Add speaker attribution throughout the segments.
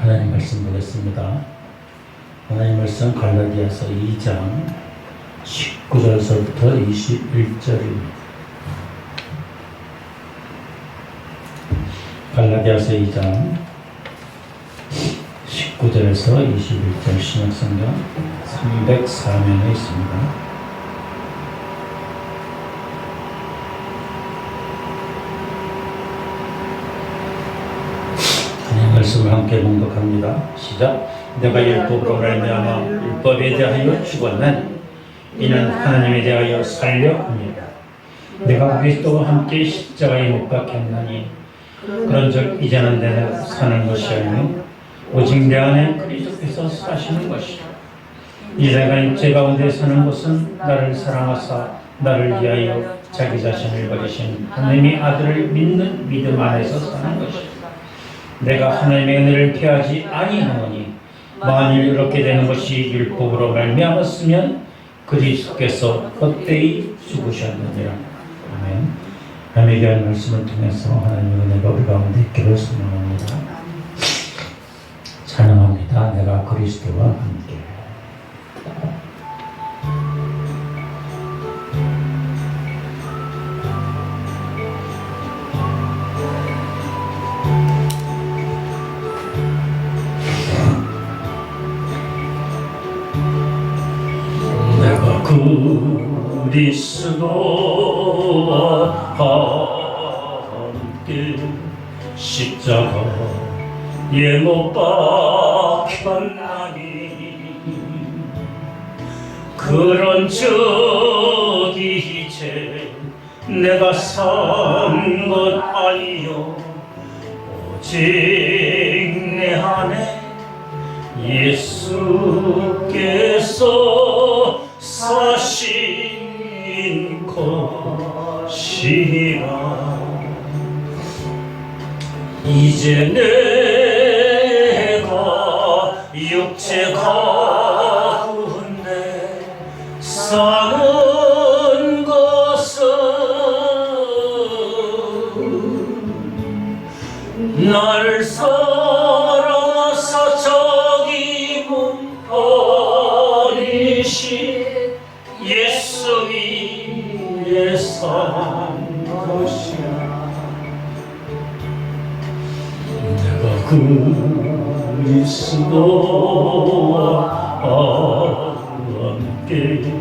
Speaker 1: 하나님 말씀 보겠습니다. 하나님 말씀 갈라디아서 2장 19절서부터 21절입니다. 갈라디아서 2장 19절에서 21절 신약성경 304면에 있습니다. 말씀을 함께 봉독합니다. 시작. 내가 율법으로 말미암아 율법에 대하여 죽었나니 이는 하나님에 대하여 살려 합니다. 내가 그리스도와 함께 십자가에 못 박혔나니 그런즉 이제는 내가 사는 것이 아니요 오직 내 안에 그리스도께서 사시는 것이라. 이제 내가 육체 가운데 사는 것은 나를 사랑하사 나를 위하여 자기 자신을 버리신 하나님의 아들을 믿는 믿음 안에서 사는 것이라. 내가 하나님의 은혜를 피하지 아니하노니 만일 이렇게 되는 것이 율법으로 말미암았으면 그리스도께서 헛되이 죽으셨느니라. 아멘. 하나님의 귀한 말씀을 통해서 하나님의 은혜가 우리 가운데 있기를 소망합니다. 찬양합니다. 내가 그리스도와 함께. 그리스도와 함께 십자가에 못 박혔나니 그런즉 이제 내가 산 것 아니요 오직 내 안에 예수께서 사신 것이라. 이제 내가 육체 가운데 사는 것은 나를 사랑하사 자기 몸 버리신 예수 위에 산 것이야. 내가 그리스도와 함께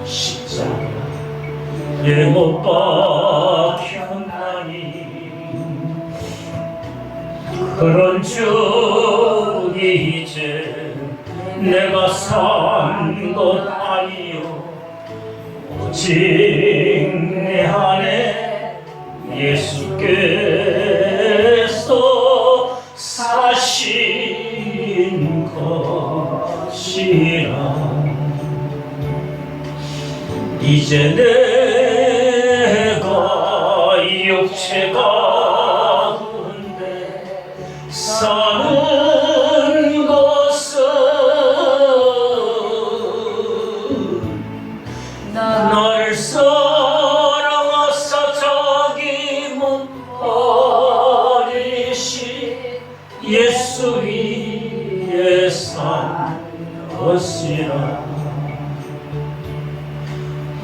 Speaker 1: 십자가에 못 박혔나니 그런즉 이제 내가 산 것 아니요 오직 내 안에 예수께서 사신 것이라. 이제 내가 육체 가운데 사는 것은 나를 사랑하사 자기 몸 버리신 예수 위에 산 것이라.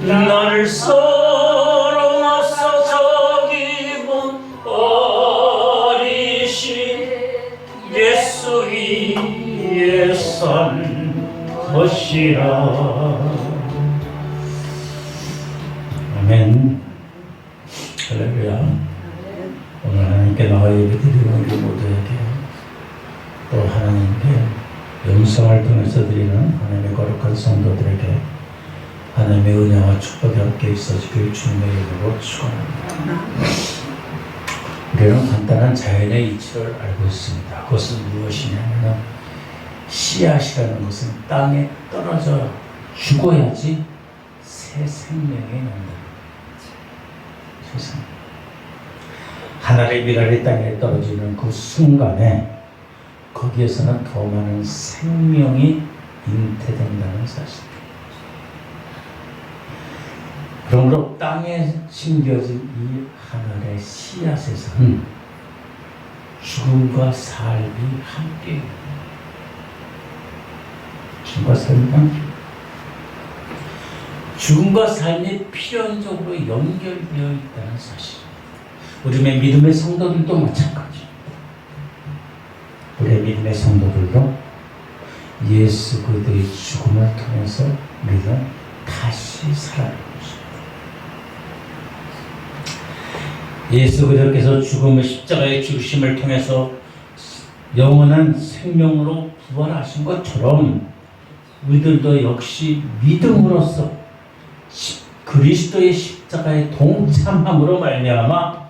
Speaker 1: 나를 사랑하사 자기 몸 버리신 예수 위에 산 것이라. 아멘. 할렐루야. 오늘 하나님께 나와 예배드리는 우리 모두에게 또 하나님께 영성을 통해서 드리는 하나님의 거룩한 성도들에게 하나님의 은혜와 축복이 함께 있어지길 주님의 이름으로 축원합니다. 우리는 간단한 자연의 이치를 알고 있습니다. 그것은 무엇이냐면 씨앗이라는 것은 땅에 떨어져 죽어야지 새 생명이 난다. 세상. 하늘의 미랄이 땅에 떨어지는 그 순간에 거기에서는 더 많은 생명이 잉태된다는 사실. 그러므로 땅에 심겨진 이 하늘의 씨앗에서는 죽음과 삶이 함께, 죽음과 삶이 함께, 죽음과 삶이 필연적으로 연결되어 있다는 사실. 우리의 믿음의 성도들도 마찬가지. 우리의 믿음의 성도들도 예수 그리스도의 죽음을 통해서 우리는 다시 살아나는 것입니다. 예수 그리스도께서 죽음의 십자가의 죽으심을 통해서 영원한 생명으로 부활하신 것처럼 우리들도 역시 믿음으로써 그리스도의 십자가에 동참함으로 말미암아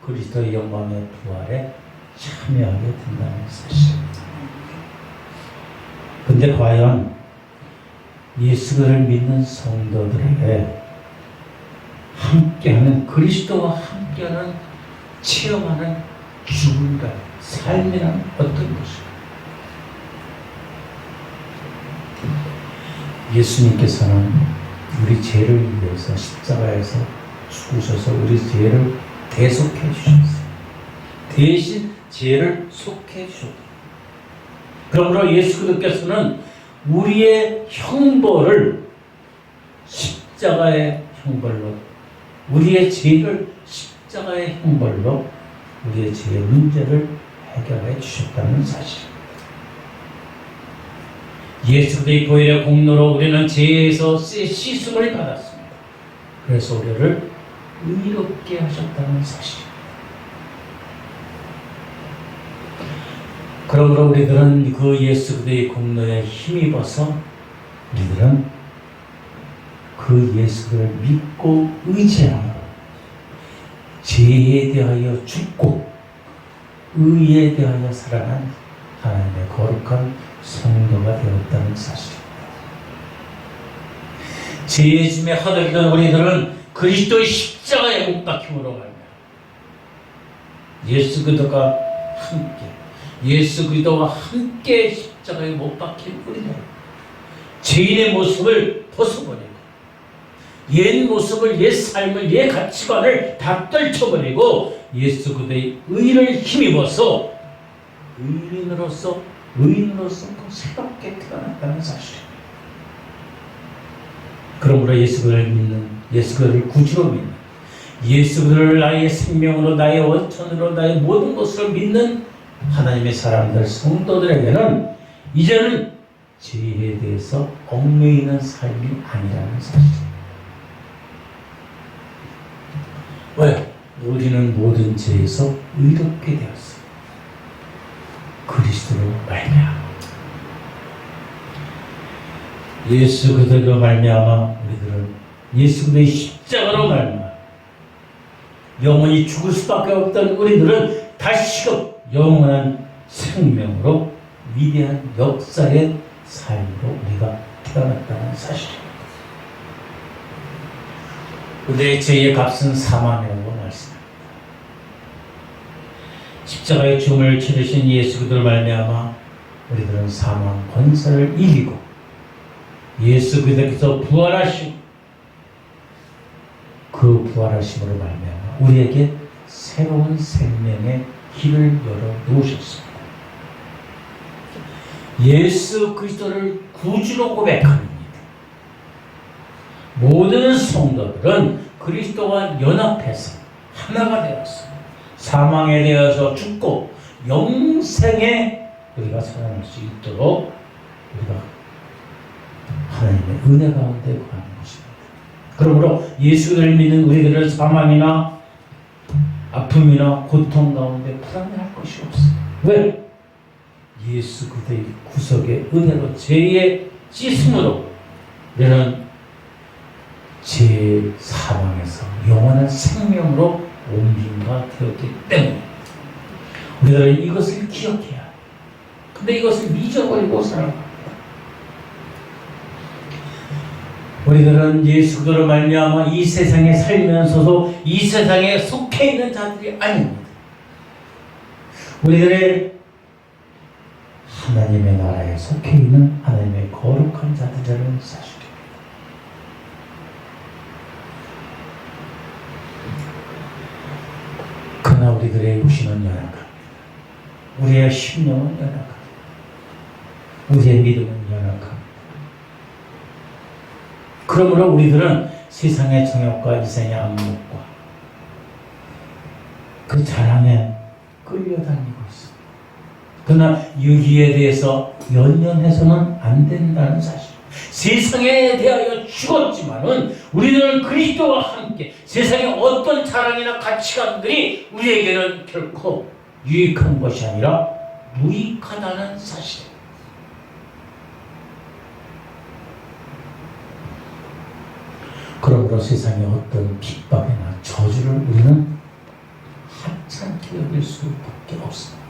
Speaker 1: 그리스도의 영광의 부활에 참여하게 된다는 사실입니다. 근데 과연 예수를 믿는 성도들에게 함께하는, 그리스도와 함께하는, 체험하는 죽음과 삶이란 어떤 것일까? 예수님께서는 우리 죄를 위해서 십자가에서 죽으셔서 우리 죄를 대속해 주셨어요. 대신 죄를 속해 주셨다. 그러므로 예수 그리스도께서는 우리의 형벌을 십자가의 형벌로, 우리의 죄를 십자가의 형벌로 우리의 죄의 문제를 해결해 주셨다는 사실입니다. 예수 그리스도의 보혈의 공로로 우리는 죄에서 씻음을 받았습니다. 그래서 우리를 의롭게 하셨다는 사실입니다. 그러므로 우리들은 그 예수 그리스도의 공로에 힘입어서 우리들은 그 예수를 믿고 의지하며 죄에 대하여 죽고 의에 대하여 살아난 하나님의 거룩한 성도가 되었다는 사실입니다. 죄의 짐에 허덕이던 우리들은 그리스도의 십자가에 못 박힘으로 말미암아 예수 그리스도가 함께, 예수 그리스도와 함께 십자가에 못 박힌 우리는 죄인의 모습을 벗어버리고 옛 모습을, 옛 삶을, 옛 가치관을 다 떨쳐버리고 예수 그리스도의 의를 힘입어서 의인으로서 또 새롭게 태어났다는 사실입니다. 그러므로 예수 그리스도를 믿는, 예수 그리스도를 구주로 믿는, 예수 그리스도를 나의 생명으로, 나의 원천으로, 나의 모든 것을 믿는 하나님의 사람들, 성도들에게는 이제는 죄에 대해서 얽매이는 삶이 아니라는 사실입니다. 왜? 우리는 모든 죄에서 의롭게 되었습니다. 그리스도로 말미암아. 예수 그리스도로 말미암아 우리들은 예수 그리스도의 십자가로 말미암아 영원히 죽을 수밖에 없던 우리들은 다시금 영원한 생명으로 위대한 역사의 삶으로 우리가 태어났다는 사실입니다. 우리의 죄의 값은 사망이라고 말씀합니다. 십자가의 죽음을 치르신 예수 그리스도로 말미암아 우리들은 사망 권세를 이기고 예수 그리스도께서 부활하신 그 부활하심으로 말미암아 우리에게 새로운 생명의 길을 열어 놓으셨습니다. 예수 그리스도를 구주로 고백합니다. 모든 성도들은 그리스도와 연합해서 하나가 되었습니다. 사망에 대해서 죽고 영생에 우리가 살아날 수 있도록 우리가 하나님의 은혜 가운데 구하는 것입니다. 그러므로 예수를 믿는 우리들은 사망이나 아픔이나 고통 가운데 불안해할 것이 없습니다. 왜? 예수 그리스도의 구속의 은혜로 죄의 씻음으로 우리는 죄의 사망에서 영원한 생명으로 옮김과 되었기 때문에 우리들은 이것을 기억해야 합니다. 근데 이것을 잊어버리고 살아갑니다. 우리들은 예수 그리스도로 말미암아 이 세상에 살면서도 이 세상에 속해 있는 자들이 아닙니다. 우리들의 하나님의 나라에 속해 있는 하나님의 거룩한 자들이라는 사실입니다. 그러나 우리들의 육신은 연약합니다. 우리의 심령은 연약합니다. 우리의 믿음은 연약합니다. 그러므로 우리들은 세상의 정욕과 이생의 안목과 그 자랑에 끌려다니고 있습니다. 그러나 유기에 대해서 연연해서는 안 된다는 사실. 세상에 대하여 죽었지만은 우리들은 그리스도와 함께 세상의 어떤 자랑이나 가치관들이 우리에게는 결코 유익한 것이 아니라 무익하다는 사실. 그러므로 세상의 어떤 핍박이나 저주를 우리는 하찮게 여길 수밖에 없습니다.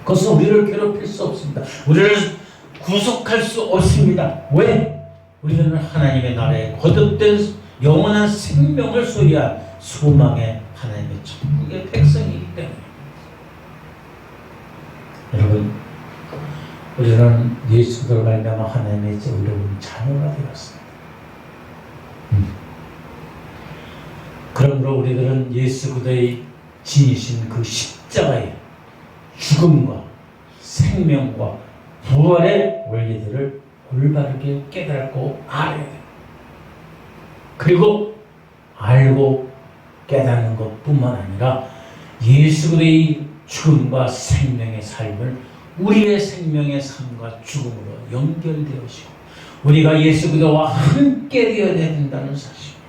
Speaker 1: 그것은 우리를 괴롭힐 수 없습니다. 우리를 구속할 수 없습니다. 왜? 우리는 하나님의 나라에 거듭된 영원한 생명을 소유한 소망의 하나님의 천국의 백성이기 때문에. 여러분, 우리는 예수 그리스도로 말미암아 하나님의 의로운 자녀가 되었습니다. 그러므로 우리들은 예수 그리스도의 지니신 그 십자가의 죽음과 생명과 부활의 원리들을 올바르게 깨달고 알아야 돼요. 그리고 알고 깨닫는 것뿐만 아니라 예수 그리스도의 죽음과 생명의 삶을 우리의 생명의 삶과 죽음으로 연결되어지고 우리가 예수 그리스도와 함께 되어야 된다는 사실입니다.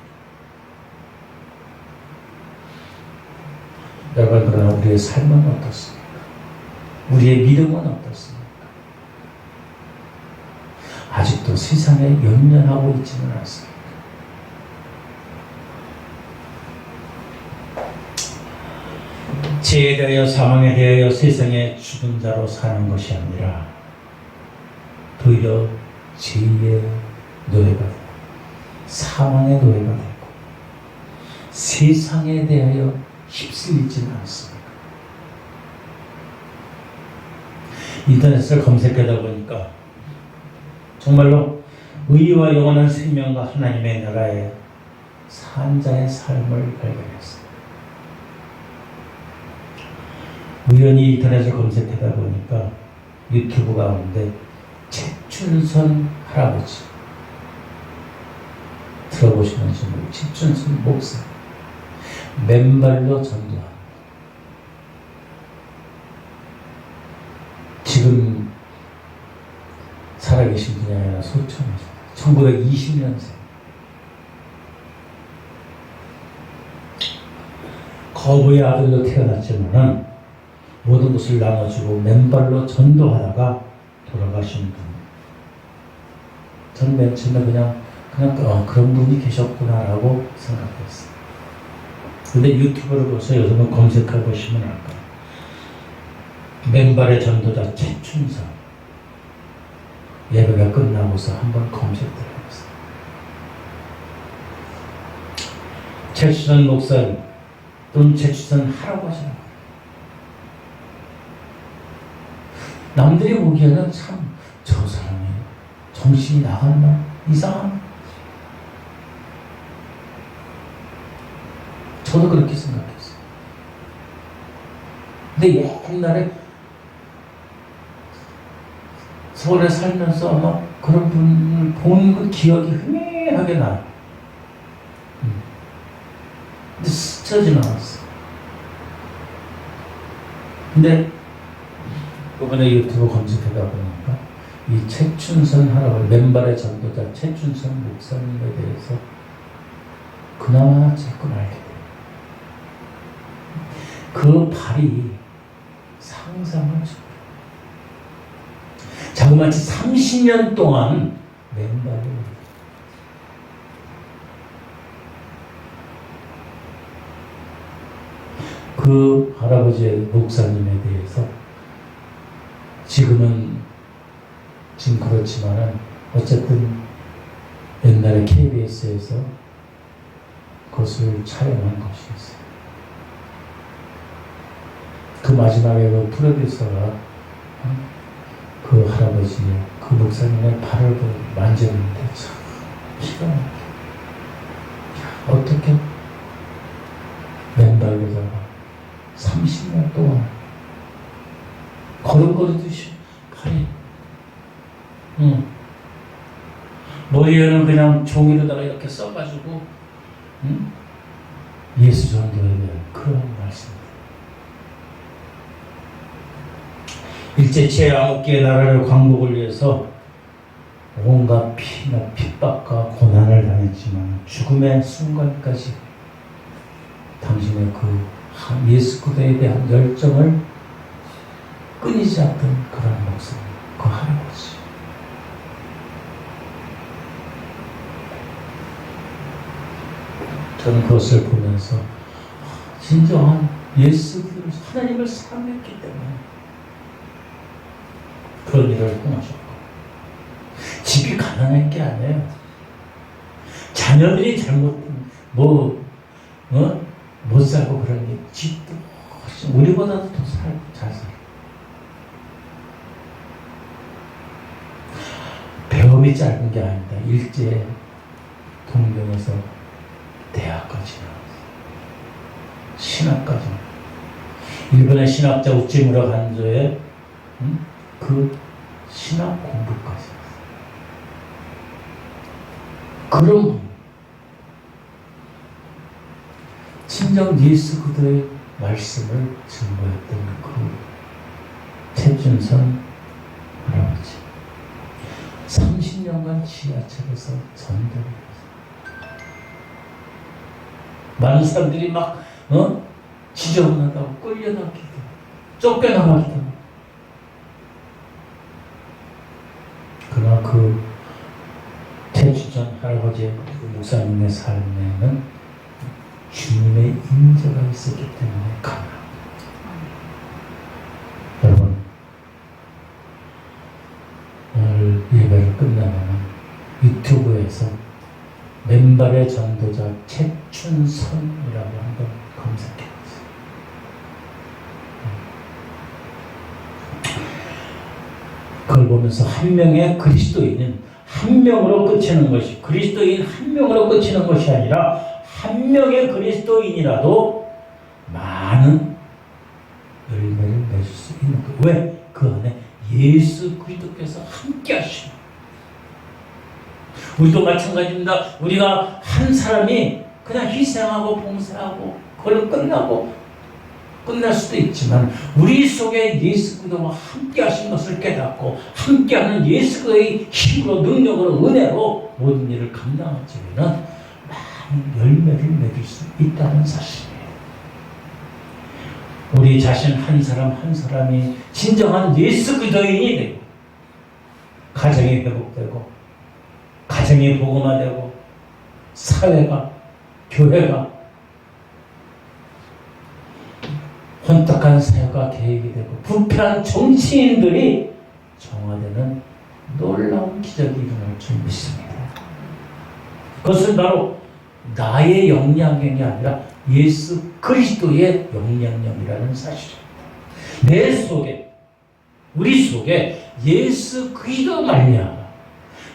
Speaker 1: 여러분, 그러나 우리의 삶은 어떻습니까? 우리의 믿음은 어떻습니까? 아직도 세상에 연연하고 있지는 않습니다. 죄에 대하여 사망에 대하여 세상에 죽은 자로 사는 것이 아니라 도리어 죄의 노예가 되고 사망의 노예가 되고 세상에 대하여 휩쓸리지는 않습니다. 인터넷을 검색하다 보니까 정말로 의와 영원한 생명과 하나님의 나라에 산 자의 삶을 발견했습니다. 우연히 인터넷을 검색하다 보니까 유튜브 가운데 최춘선 할아버지 들어보시는지 모르겠어요. 최춘선 목사 맨발로 전도합니다. 지금 살아계신 분이 아니라 소천이죠. 1920년생. 거부의 아들로 태어났지만은 모든 것을 나눠주고 맨발로 전도하다가 돌아가신 분. 저는 맨 처음에 그냥 그런 분이 계셨구나라고 생각했어요. 근데 유튜브를 보서 요즘은 검색해 보시면 알 거예요. 맨발의 전도자 최춘선. 예배가 끝나고서 한번 검색을 해보세요. 최춘선 목사님 또는 최춘선 할아버지라고. 남들이 보기에는 참 저 사람이 정신이 나갔나? 이상한. 저도 그렇게 생각했어요. 근데 옛날에 서울에 살면서 아마 그런 분을 본 그 기억이 희미하게 나요. 근데 스쳐지는 않았어요. 근데 이번에 유튜브 검색하다 보니까 이 최춘선 할아버지, 맨발의 전도자 최춘선 목사님에 대해서 그나마 조금 알게 돼요. 그 발이 상상을 초월해요. 자그마치 30년 동안 맨발로 그 할아버지의 목사님에 대해서 지금 그렇지만은 어쨌든 옛날에 KBS에서 그것을 촬영한 것이 있어요. 그 마지막에 그 프로듀서가 그 할아버지, 그 목사님의 발을 만졌는데 참 기가 막혀. 어떻게 맨발로다가 30년 동안 걸음걸이듯이 팔이 머리에는 그냥 종이로다가 이렇게 써가지고 예수 전도에 대한 그런 말씀입니다. 일제 제아무기의 나라를 광복을 위해서 온갖 피나 핍박과 고난을 당했지만 죽음의 순간까지 당신의 그 예수 그리스도에 대한 열정을 끊이지 않던 그런 목사님, 그 할아버지. 저는 그것을 보면서 진정한 예수 그리스도 하나님을 사랑했기 때문에 그런 일을 행하셨고, 집이 가난한 게 아니에요. 자녀들이 못 살고 그런 게 집도 훨씬 우리보다도 더 잘 살고. 배움이 짧은 게 아닙니다. 일제 동경에서 대학까지 나왔어요. 신학까지. 일본의 신학자 우찌무라 간조의 그 신학 공부까지. 그런 친정 예수 그리스도의 말씀을 증거했던 그 최준선 할아버지. 30년간 지하철에서 전도를 했어요. 많은 사람들이 막 지저분하다고 끌려나기도 쫓겨나가기도. 그러나 그 최준선 할아버지의 그 목사님의 삶에는 주님의 인자가 있었기 때문에 가능합니다. 여러분, 오늘 예배를 끝나면 유튜브에서 맨발의 전도자 최춘선이라고 한번 검색해보세요. 그걸 보면서 한 명의 그리스도인은 한 명으로 끝이는 것이, 그리스도인 한 명으로 끝이는 것이 아니라 한 명의 그리스도인이라도 많은 열매를 맺을 수 있는 거예요. 왜? 그 안에 예수 그리스도께서 함께 하시는. 우리도 마찬가지입니다. 우리가 한 사람이 그냥 희생하고 봉사하고 그걸로 끝날 수도 있지만, 우리 속에 예수 그리스도와 함께 하신 것을 깨닫고 함께하는 예수 그리스도의 힘으로, 능력으로, 은혜로 모든 일을 감당할 적에는 많은 열매를 맺을 수 있다는 사실이에요. 우리 자신 한 사람 한 사람이 진정한 예수 그리스도인이 되고, 가정이 회복되고, 가정이 복음화되고, 사회가, 교회가, 혼탁한 사회가 계획이 되고, 부패한 정치인들이 정화되는 놀라운 기적이 일어날 줄 믿습니다. 그것은 바로 나의 영향력이 아니라 예수 그리스도의 영향력이라는 사실입니다. 내 속에, 우리 속에 예수 그리스도 말미암아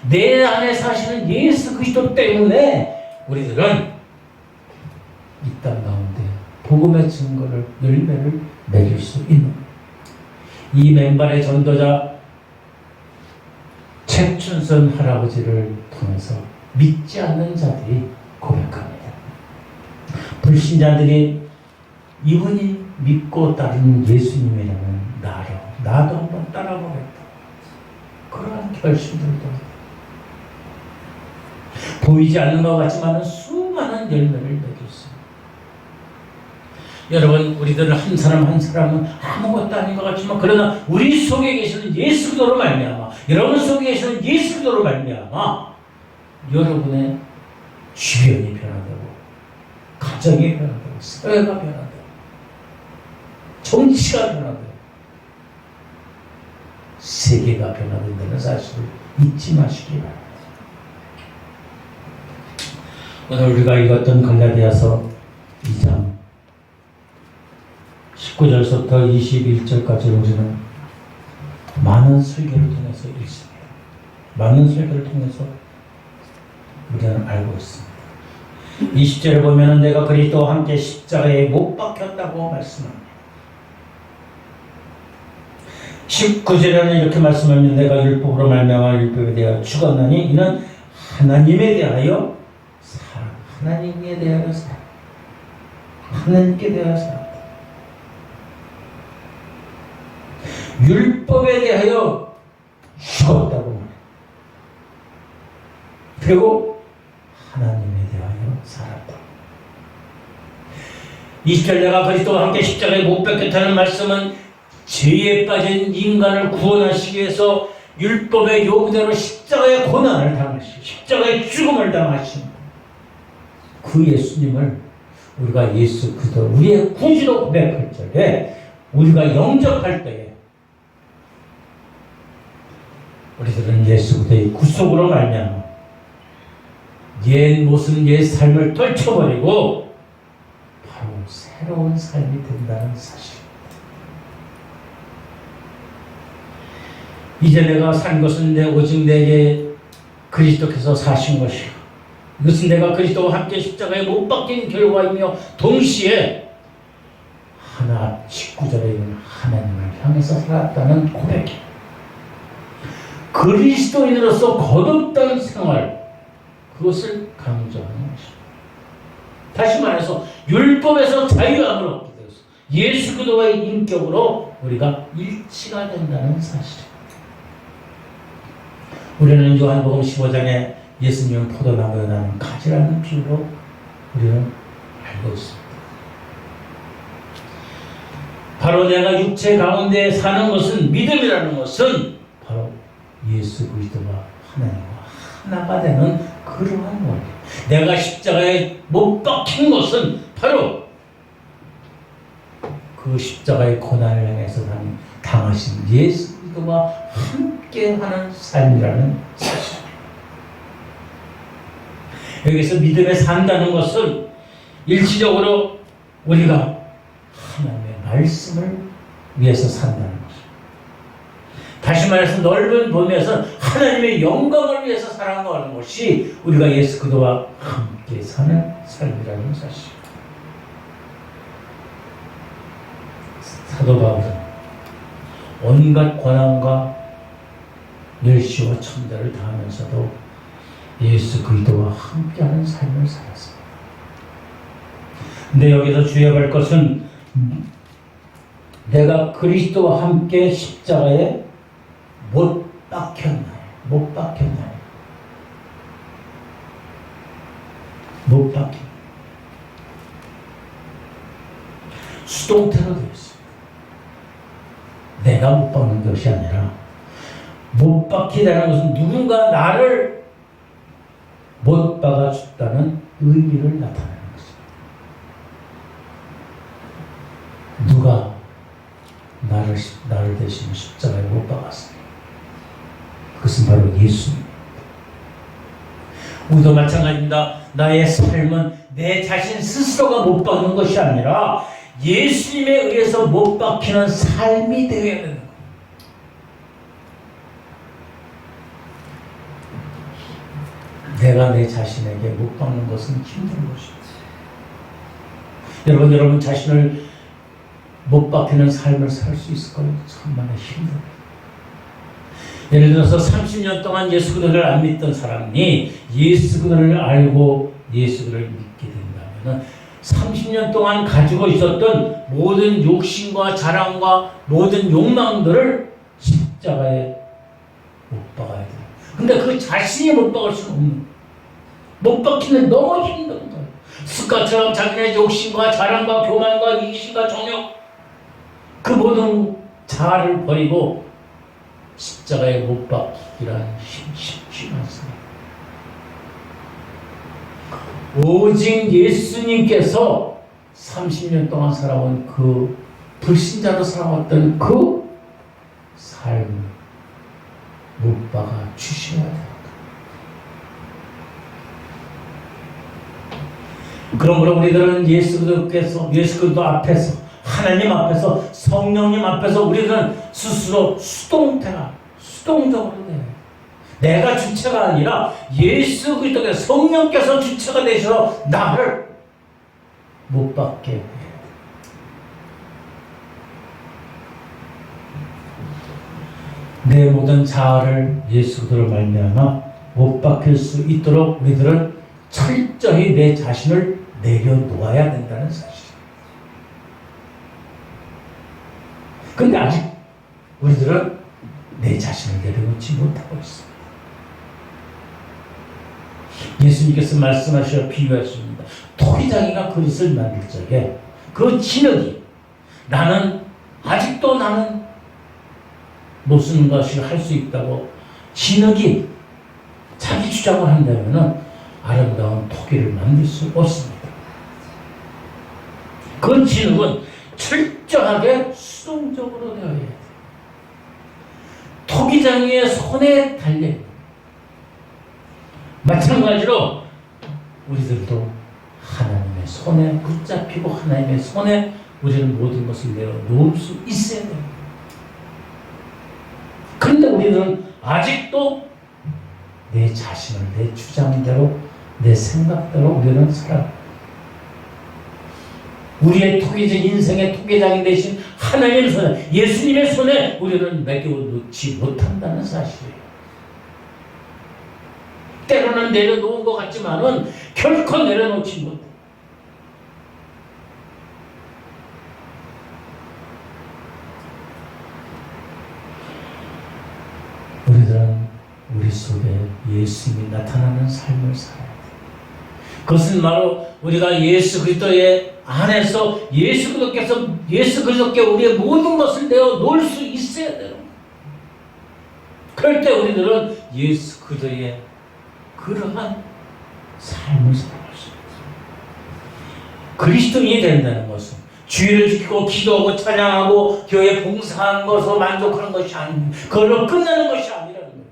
Speaker 1: 내 안에 사시는 예수 그리스도 때문에 우리들은 이 땅 가운데 복음의 증거를, 열매를 맺을 수 있는, 이 맨발의 전도자 최춘선 할아버지를 통해서 믿지 않는 자들이 고백합니다. 불신자들이 이분이 믿고 따르는 예수님이라는 나도 한번 따라보겠다. 그러한 결심들도 보이지 않는 것 같지만 수많은 열매를 맺을 수 있습니다. 여러분, 우리들 한 사람 한 사람은 아무것도 아닌 것 같지만, 그러나 우리 속에 계시는 예수 그리스도로 말미암아, 여러분 속에 계시는 예수 그리스도로 말미암아 여러분의 주변이 변화되고, 가정이 변화되고, 사회가 변화되고, 정치가 변화되고, 세계가 변화된다는 사실을 잊지 마시기 바랍니다. 오늘 우리가 읽었던 갈라디아서 2장 19절부터 21절까지 우리는 많은 설교를 통해서 읽습니다. 많은 설교를 통해서 우리는 알고 있습니다. 20절에 보면 내가 그리스도와 함께 십자가에 못 박혔다고 말씀합니다. 19절에는 이렇게 말씀합니다. 내가 율법으로 말미암아 율법에 대하여 죽었나니 이는 하나님에 대하여 살아. 하나님에 대하여 살아. 하나님께 대하여 살아. 율법에 대하여 죽었다고 말해. 그리고 하나님에 대하여 살았다. 20절 내가 그리스도와 함께 십자가에 못 박혔다는 말씀은 죄에 빠진 인간을 구원하시기 위해서 율법의 요구대로 십자가의 고난을 당하시고 십자가의 죽음을 당하신 그 예수님을 우리가 예수 그리스도 우리의 구주로 고백할 적에 우리가 영접할 때에 우리들은 예수 그리스도의 구속으로 말미암아 옛 모습 옛 삶을 떨쳐버리고 바로 새로운 삶이 된다는 사실. 이제 내가 산 것은 오직 내게 그리스도께서 사신 것이요 이것은 내가 그리스도와 함께 십자가에 못 박힌 결과이며 동시에 하나 19절에 있는 하나님을 향해서 살았다는 고백이에요. 그리스도인으로서 거듭된 생활, 그것을 강조하는 것입니다. 다시 말해서 율법에서 자유함을 얻게 되어서 예수 그리스도의 인격으로 우리가 일치가 된다는 사실입니다. 우리는 요한복음 15장에 예수님은 포도나무에 나는 가지라는 비유로 우리는 알고 있습니다. 바로 내가 육체 가운데 사는 것은 믿음이라는 것은 바로 예수 그리스도와 하나님과 하나가 되는 그러한 원리. 내가 십자가에 못 박힌 것은 바로 그 십자가의 고난을 향해서 당하신 예수 그리스도와 함께하는 삶이라는 사실. 여기서 믿음에 산다는 것은 일시적으로 우리가 하나님의 말씀을 위해서 산다는 것입니다. 다시 말해서 넓은 범위에서 하나님의 영광을 위해서 살아가는 것이 우리가 예수 그리스도와 함께 사는 삶이라는 사실. 사도 바울은 온갖 고난과 멸시와 천대를 당하면서도 예수 그리스도와 함께하는 삶을 살았습니다. 근데 여기서 주의할 것은 내가 그리스도와 함께 십자가에 못 박혔나요? 못 박혔나요? 못 박힌. 수동태로 되어 있습니다. 내가 못 박는 것이 아니라 못 박히다는 것은 누군가 나를 못 박아줬다는 의미를 나타내는 것입니다. 누가 나를 대신 십자가에 못 박았습니다. 그것은 바로 예수입니다. 우리도 마찬가지입니다. 나의 삶은 내 자신 스스로가 못 박는 것이 아니라 예수님에 의해서 못 박히는 삶이 되어야 되는 거예요. 내가 내 자신에게 못 박는 것은 힘든 것입니다. 여러분 자신을 못 박히는 삶을 살 수 있을까요? 정말 힘들어요. 예를 들어서 30년 동안 예수 그리스도를 안 믿던 사람이 예수 그리스도를 알고 예수 그리스도를 믿게 된다면 30년 동안 가지고 있었던 모든 욕심과 자랑과 모든 욕망들을 십자가에 못 박아야 돼요. 근데 그 자신이 못 박을 수는 없는 거예요. 못 박히면 너무 힘든 거예요. 습관처럼 자기네 욕심과 자랑과 교만과 이기심과 정욕 그 모든 자아를 버리고 십자가에 못 박히기란 쉽지 않습니다. 오직 예수님께서 30년 동안 살아온 그 불신자로 살아왔던 그 삶을 못 박아 주셔야 됩니다. 그러므로 우리들은 예수 그리스도 앞에서 하나님 앞에서 성령님 앞에서 우리들은 스스로 수동적으로 돼요. 내가 주체가 아니라 예수 그리스도께서 성령께서 주체가 되셔서 나를 못 받게 해요. 내 모든 자아를 예수 그리스도로 말미암아 못 박힐 수 있도록 우리들은 철저히 내 자신을 내려놓아야 된다는 사실. 그런데 아직 우리들은 내 자신을 내려놓지 못하고 있습니다. 예수님께서 말씀하셔 비유하십니다. 토기장이가 그릇을 만들 적에 그 진흙이 아직도 나는 무슨 것을 할 수 있다고 진흙이 자기 주장을 한다면 아름다운 토기를 만들 수 없습니다. 그 진흙은 철저하게 수동적으로 되어야 해요. 토기장이의 손에 달려. 마찬가지로 우리들도 하나님의 손에 붙잡히고 하나님의 손에 우리는 모든 것을 내어놓을 수 있어야 됩니다. 그런데 우리는 아직도 내 자신을 내 주장대로 내 생각대로 우리는 살아. 우리의 토기장 인생의 토기장이 되신 하나님의 손에 예수님의 손에 우리는 맡겨놓지 못한다는 사실이에요. 때로는 내려놓은 것 같지만은 결코 내려놓지 못해. 우리들은 우리 속에 예수님이 나타나는 삶을 살아야 돼. 그것은 바로 우리가 예수 그리스도의 안에서 예수 그리스도께 우리의 모든 것을 내어 놓을 수 있어야 돼요. 그럴 때 우리들은 예수 그리스도의 그러한 삶을 살아갈 수 있어요. 그리스도인이 된다는 것은 주의를 지키고 기도하고 찬양하고 교회 봉사하는 것으로 만족하는 것이 아닙니다. 그걸로 끝나는 것이 아니라는 거예요.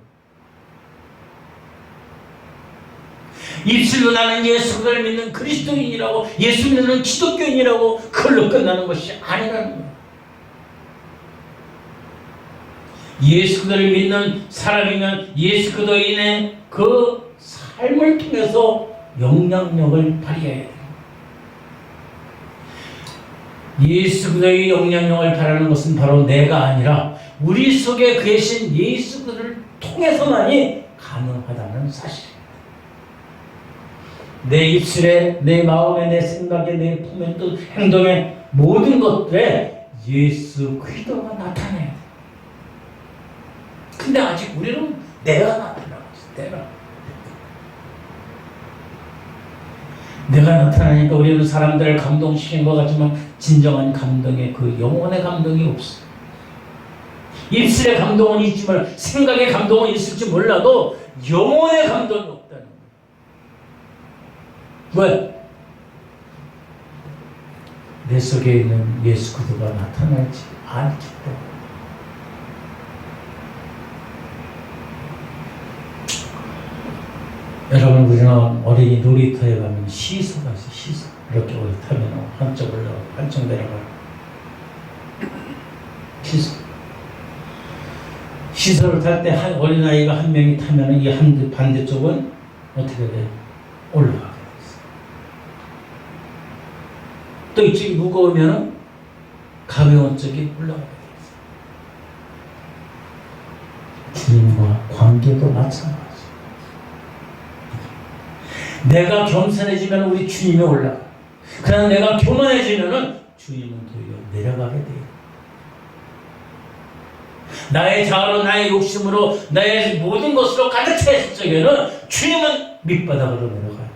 Speaker 1: 입술로 나는 예수 그리스도를 믿는 그리스도인이라고 예수 믿는 기독교인이라고 그걸로 끝나는 것이 아니라는 거예요. 예수 그리스도를 믿는 사람이면 예수 그리스도인의 그 삶을 통해서 영향력을 발휘해야 돼요. 예수 그리스도의 영향력을 발휘하는 것은 바로 내가 아니라 우리 속에 계신 예수 그리스도를 통해서만이 가능하다는 사실입니다. 내 입술에, 내 마음에, 내 생각에, 내 품에, 또 행동에 모든 것들에 예수 그리스도가 나타나야 돼. 근데 아직 우리는 내가 나타나고 있어. 내가 나타나니까 우리는 사람들을 감동시킨 것 같지만 진정한 감동의 그 영혼의 감동이 없어. 입술의 감동은 있지만 생각의 감동은 있을지 몰라도 영혼의 감동이 없다는 거야. 왜? 내 속에 있는 예수 그리스도가 나타나지 않기 때문에. 여러분, 우리는 어린이 놀이터에 가면 시소가 있어요. 시소. 이렇게 어디 타면 한쪽 올라가고 한쪽 내려가고. 시소. 시소를 탈 때 한 어린아이가 한 명이 타면 이 반대쪽은 어떻게 돼요? 올라가게 돼있어요. 또 이쪽이 무거우면 가벼운 쪽이 올라가게 돼있어요. 주님과 관계도 마찬가지. 내가 겸손해지면 우리 주님이 올라가. 그러나 내가 교만해지면 주님은 도리어 내려가게 돼요. 나의 자아로, 나의 욕심으로, 나의 모든 것으로 가득 차 있을 적에는 주님은 밑바닥으로 내려가요.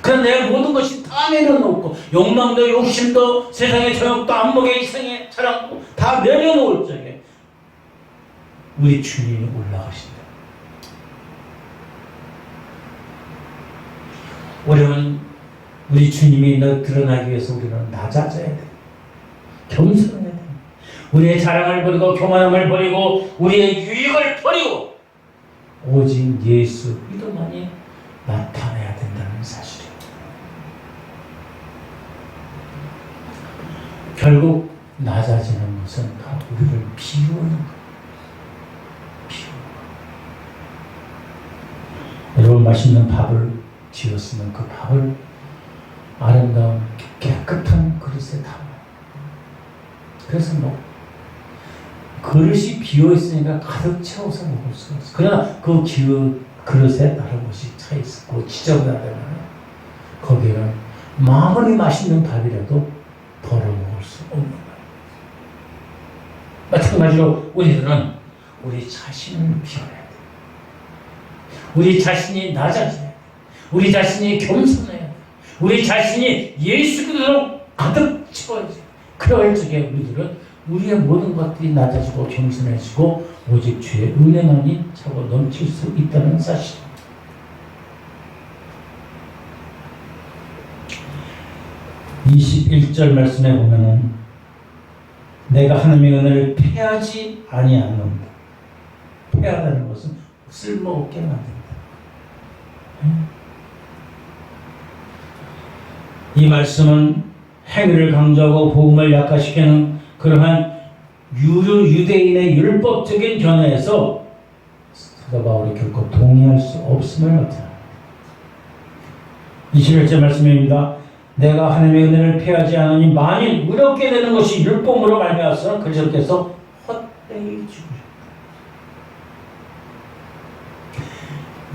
Speaker 1: 그러나 내 모든 것이 다 내려놓고 욕망도 욕심도 세상의 정욕도 안목의 이상의 자랑도 다 내려놓을 적에 우리 주님이 올라가신다. 우리 주님이 드러나기 위해서 우리는 낮아져야 돼. 겸손해야 돼. 우리의 자랑을 버리고 교만함을 버리고 우리의 유익을 버리고 오직 예수 그리스도만이 나타내야 된다는 사실이에요. 결국 낮아지는 것은 다 우리를 비우는 거예요. 여러분, 맛있는 밥을 지었으면 그 밥을 아름다운 깨끗한 그릇에 담아요. 그래서 그릇이 비어있으니까 가득 채워서 먹을 수가 없어. 그러나 그 그릇에 다른 것이 차있고 지저분하다면 거기는 아무리 맛있는 밥이라도 덜어 먹을 수 없는 거예요. 마찬가지로 우리들은 우리 자신을 비워야 돼. 우리 자신이 낮아져야 돼. 우리 자신이 겸손해야 돼. 우리 자신이 예수 그리스도로 가득 채워야지. 그럴 적에 우리들은 우리의 모든 것들이 낮아지고 겸손해지고 오직 주의 은혜만이 차고 넘칠 수 있다는 사실입니다. 21절 말씀에 보면은 내가 하나님의 은혜를 패하지 아니하는다. 패하다는 것은 쓸모없게 만든다. 이 말씀은 행위를 강조하고 복음을 약화시키는 그러한 유대인의 율법적인 견해에서 사도 바울이 결코 동의할 수 없음을 나타냅니다. 21절 말씀입니다. 내가 하나님의 은혜를 피하지 않으니 만일 의롭게 되는 것이 율법으로 말미암아서 그리스도께서 헛되이 죽으셨다.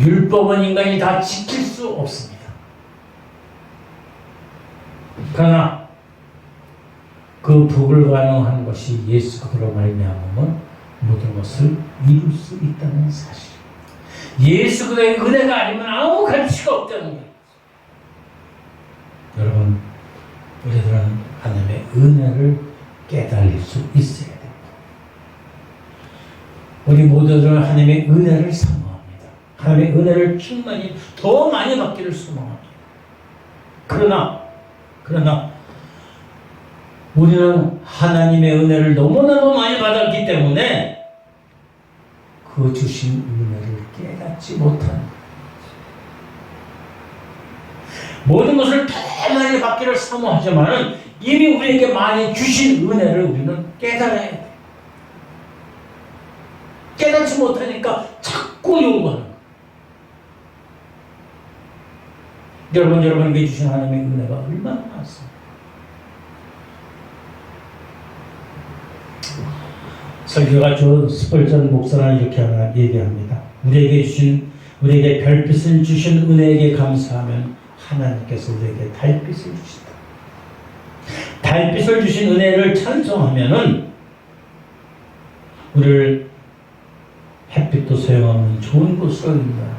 Speaker 1: 율법은 인간이 다 지킬 수 없습니다. 그러나 그 불가능한 것이 예수 그리스도로 말미암으면 모든 것을 이룰 수 있다는 사실. 예수 그리스도의 은혜가 아니면 아무 가치가 없다는 거예요. 여러분, 우리들은 하나님의 은혜를 깨달을 수 있어야 됩니다. 우리 모두들은 하나님의 은혜를 사모합니다. 하나님의 은혜를 충만히 더 많이 받기를 소망합니다. 그러나 우리는 하나님의 은혜를 너무너무 많이 받았기 때문에 그 주신 은혜를 깨닫지 못하는 거예요. 모든 것을 더 많이 받기를 사모하지만 이미 우리에게 많이 주신 은혜를 우리는 깨달아야 돼. 깨닫지 못하니까 자꾸 요구하는 거예요. 여러분에게 주신 하나님의 은혜가 얼마나 많습니까? 설교가 조 스펄전 목사는 이렇게 하나 얘기합니다. 우리에게 별빛을 주신 은혜에게 감사하면 하나님께서 우리에게 달빛을 주신다. 달빛을 주신 은혜를 찬송하면은 우리를 햇빛도 소용없는 좋은 곳으로 인도합니다.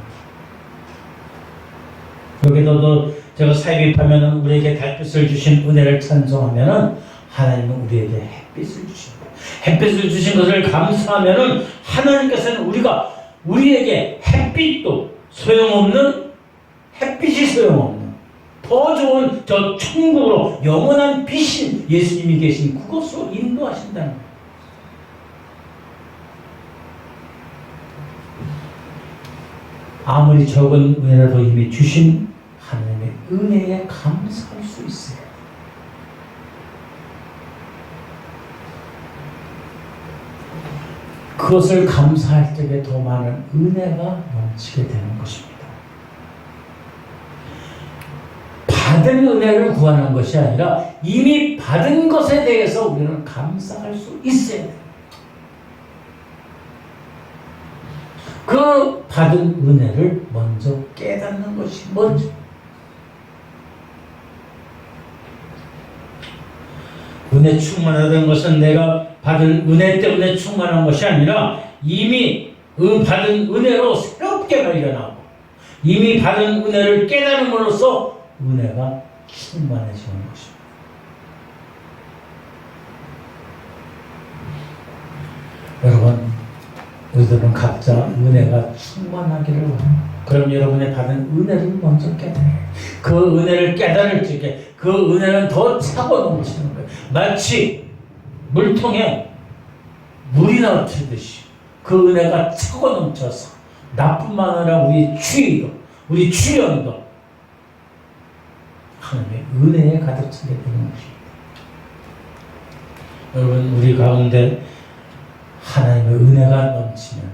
Speaker 1: 여기서도 제가 삽입하면은 우리에게 달빛을 주신 은혜를 찬송하면은 하나님은 우리에게 햇빛을 주신다. 햇빛을 주신 것을 감사하면은 하나님께서는 우리에게 햇빛도 소용없는 햇빛이 소용없는 더 좋은 저 천국으로 영원한 빛인 예수님이 계신 그곳으로 인도하신다는 거예요. 아무리 적은 은혜라도 이미 주신 하나님의 은혜에 감사할 수 있어요. 그것을 감사할 때에 더 많은 은혜가 넘치게 되는 것입니다. 받은 은혜를 구하는 것이 아니라 이미 받은 것에 대해서 우리는 감사할 수 있어야 돼요. 그 받은 은혜를 먼저 깨닫는 것이 먼저. 은혜 충만하다는 것은 내가 받은 은혜 때문에 충만한 것이 아니라 이미 받은 은혜로 새롭게 발견하고 이미 받은 은혜를 깨달음으로써 은혜가 충만해지는 것입니다. 여러분, 우리들은 각자 은혜가 충만하기를 원합니다. 그럼 여러분의 받은 은혜를 먼저 깨달아요. 그 은혜를 깨달을 적에 그 은혜는 더 차고 넘치는 거예요. 마치 물통에 물이 넘치듯이 그 은혜가 차고 넘쳐서 나뿐만 아니라 우리 추위도, 우리 출연도 하나님의 은혜에 가득 차게 되는 것입니다. 여러분, 우리 가운데 하나님의 은혜가 넘치면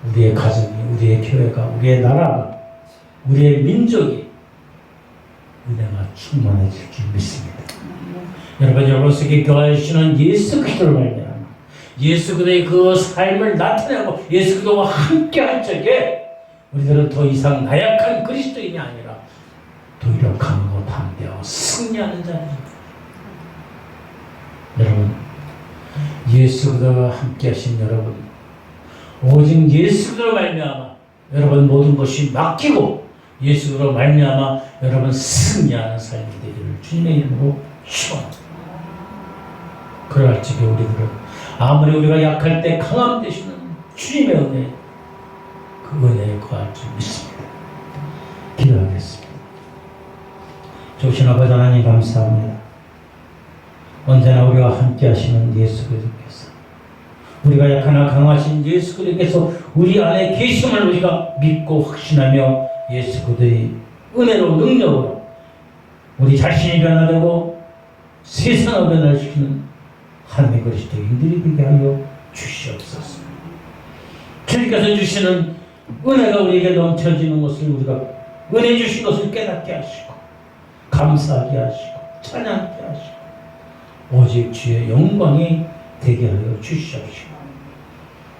Speaker 1: 우리의 가정이, 우리의 교회가, 우리의 나라가, 우리의 민족이 은혜가 충만해질 줄 믿습니다. 여러분 속에 거하시는 예수 그리스도를 말미암아 예수 그리스도의 그 삶을 나타내고 예수 그리스도와 함께 할 적에 우리들은 더 이상 나약한 그리스도인이 아니라 도리어 강하고 담대하고 승리하는 자입니다. 여러분, 예수 그리스도와 함께 하신 여러분, 오직 예수 그리스도로 말미암아 여러분 모든 것이 맡기고 예수 그리스도로 말미암아 여러분 승리하는 삶이 되기를 주님의 이름으로 축원합니다. 그럴 적에 우리들은 아무리 우리가 약할 때 강함 되시는 주님의 은혜, 그 은혜에 거할 줄 믿습니다. 기도하겠습니다. 좋으신 아버지 하나님 감사합니다. 언제나 우리와 함께 하시는 예수 그리스도께서, 우리가 약하나 강하신 예수 그리스도께서 우리 안에 계심을 우리가 믿고 확신하며 예수 그리스도의 은혜로 능력으로 우리 자신이 변화되고 세상을 변화시키는 하나님의 그리스도인들이 되게 하여 주시옵소서. 주님께서 주시는 은혜가 우리에게 넘쳐지는 것을 우리가 은혜 주신 것을 깨닫게 하시고 감사하게 하시고 찬양하게 하시고 오직 주의 영광이 되게 하여 주시옵시고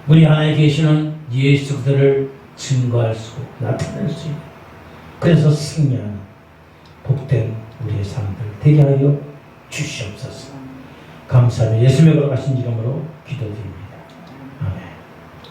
Speaker 1: 우리 안에 계시는 예수 그리스도를 증거할 수 나타낼 수 있는, 그래서 승리하는 복된 우리의 삶들 되게 하여 주시옵소서. 감사하며 예수님의 거룩하신 이름으로 기도드립니다. 아멘.